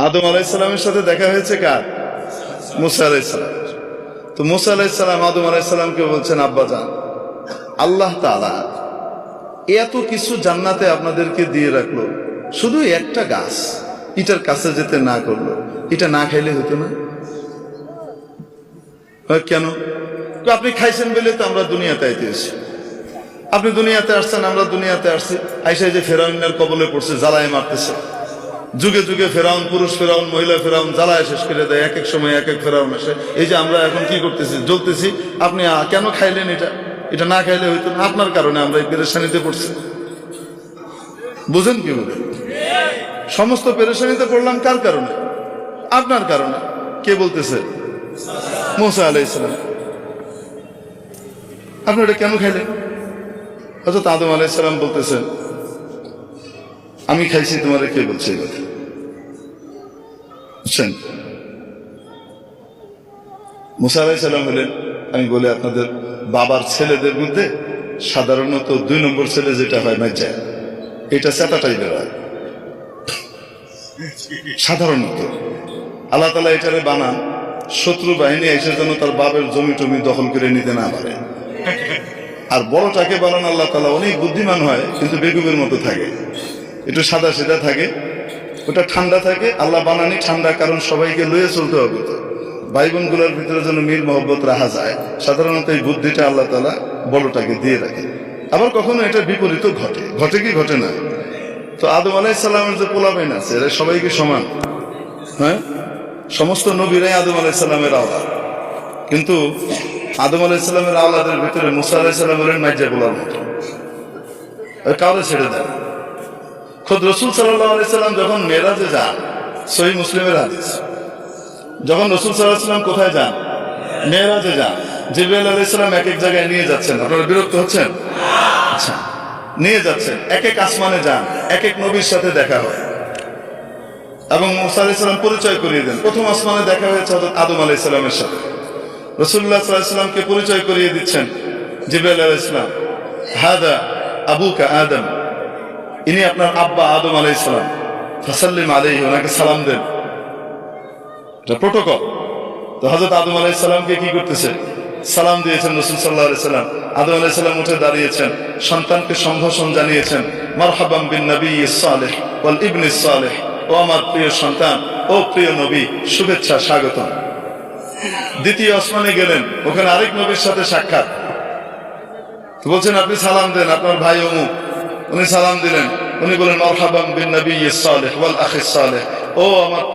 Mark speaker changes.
Speaker 1: আদম আলাইহিস সালামের সাথে দেখা হয়েছে কার? মুসা আলাইহিস সালাম। তো মুসা আলাইহিস সালাম আদম আলাইহিস সালামকে বলছেন, আব্বাজান, আল্লাহ তাআলা এত কিছু জান্নাতে আপনাদেরকে দিয়ে রাখলো, শুধু একটা গাছ এটার কাছে যেতে না করলো, এটা না খাইলে হতো না? কেন? আপনি খাইছেন বলে তো আমরা দুনিয়াতে আইতে এসেছি। আপনি দুনিয়াতে আসছেন, আমরা দুনিয়াতে আসছি। আইসা যে ফেরাউনের কবলে পড়ছে, জ্বালায় মারতেছে। যুগে যুগে ফেরাউন, পুরুষ ফেরাউন, মহিলা ফেরাউন জ্বালায় শেষ করে দেয়। এক এক সময় এক এক ফেরাউন আসে। এই যে আমরা এখন কি করতেছি, জ্বলতেছি। আপনি কেন খাইলেন? এটা না খাইলে হইতো না। আপনার কারণে আমরা এই পেরেশানিতে পড়ছি। বুঝেন কি বলে? সমস্ত পেরেশানিতে পড়লাম কার কারণে? আপনার কারণে। কে বলতেছে? মুসা আলাইহিস সালাম। আপনি এটা কেন খাইলেন? হযরত আদম আলাইহিস সালাম বলতেছেন, আমি খাইছি, তোমারে কে বলছে এই কথা? বুঝছেন? মুসা আলাইহিস সালাম বলেন, আমি বলি আপনাদের বাবার ছেলেদের মধ্যে সাধারণত 2 নম্বর ছেলে যেটা হয় মাইজা, এটা সেটা টাইপের হয় সাধারণত। আল্লাহ তাআলা এটারে বানান শত্রু বাহিনী এসে যেন তার বাবার জমি টমি দখল করে নিতে না পারে। আর বড়টাকে বানান আল্লাহ তাআলা অনেক বুদ্ধিমান হয়, কিন্তু বেগুবের মতো থাকে, একটু সাদা সিধা থাকে, ওটা ঠান্ডা থাকে। আল্লাহ বানানি ঠান্ডা, কারণ সবাইকে লইয়ে চলতে হবে তো, ভাই বোনগুলোর ভিতরে যেন মিল মহব্বত রাখা যায়। সাধারণত এই বুদ্ধিটা আল্লাহ তাআলা বড়টাকে দিয়ে রাখে। আবার কখনো এটা বিপরীত ঘটে। ঘটে কি ঘটে না? তো আদম আলাইহিস সালামের যে পোলাপাইন আছে, এরা সবাই কি সমান? হ্যাঁ, সমস্ত নবীরাই আদম আলাইহিস সালামের আওলাদ, কিন্তু আদম আলাইহিস সালামের আওলাদের ভিতরে মুসা আলাইহিস সালাম হলেন মাইজা পোলার মতো, কাউরে ছেড়ে দেন। খুদ রাসূল সাল্লাল্লাহু আলাইহি সাল্লাম যখন মেরাজে যান, সহিহ মুসলিমের হাদিস, যখন রাসূল সাল্লাল্লাহু আলাইহি সাল্লাম কোথায় যান? মেরাজে যান। জিবরাইল আলাইহিস সালাম এক এক জায়গায় নিয়ে যাচ্ছেন। আপনারা বিরক্ত হচ্ছেন? আচ্ছা, নিয়ে যাচ্ছেন, এক এক আসমানে যান, এক এক নবীর সাথে দেখা হয় এবং মুসা আলাইহিস সালাম পরিচয় করিয়ে দেন। প্রথম আসমানে দেখা হয়েছে হযরত আদম আলাইহিস সালামের সাথে। রাসূলুল্লাহ সাল্লাল্লাহু আলাইহি সাল্লামকে পরিচয় করিয়ে দিচ্ছেন জিবরাইল আলাইহিস সালাম, হাদা আবুকা আদম, ইনি আপনার আব্বা আদম আলাইহিস সালাম, ফাসাল্লিম আলাইহি, ওনাকে সালাম দেন। এটা প্রটোকল। তো হযরত আদম আলাইহিস সালামকে কি করতেছে? সালাম দিয়েছেন রাসূল সাল্লাল্লাহু আলাইহি সাল্লাম। আদম আলাইহিস সালাম উঠে দাঁড়িয়েছেন, সন্তানকে সম্ভাষণ জানিয়েছেন, মারহাবান বিন নবিয়্যিস সালেহ ওয়াল ইবনিস সালেহ, ও আমার প্রিয় সন্তান, ও প্রিয় নবী, শুভেচ্ছা, স্বাগতম। দ্বিতীয় আসমানে গেলেন, ওখানে আরেক নবীর সাথে সাক্ষাৎ। বলছেন, আপনি সালাম দেন, আপনার ভাই অমুক। উনি সালাম দিলেন, উনি বলেন, মারহাবান বিন নবিয়্যিস সালেহ ওয়াল আখিস সালেহ, ও আমার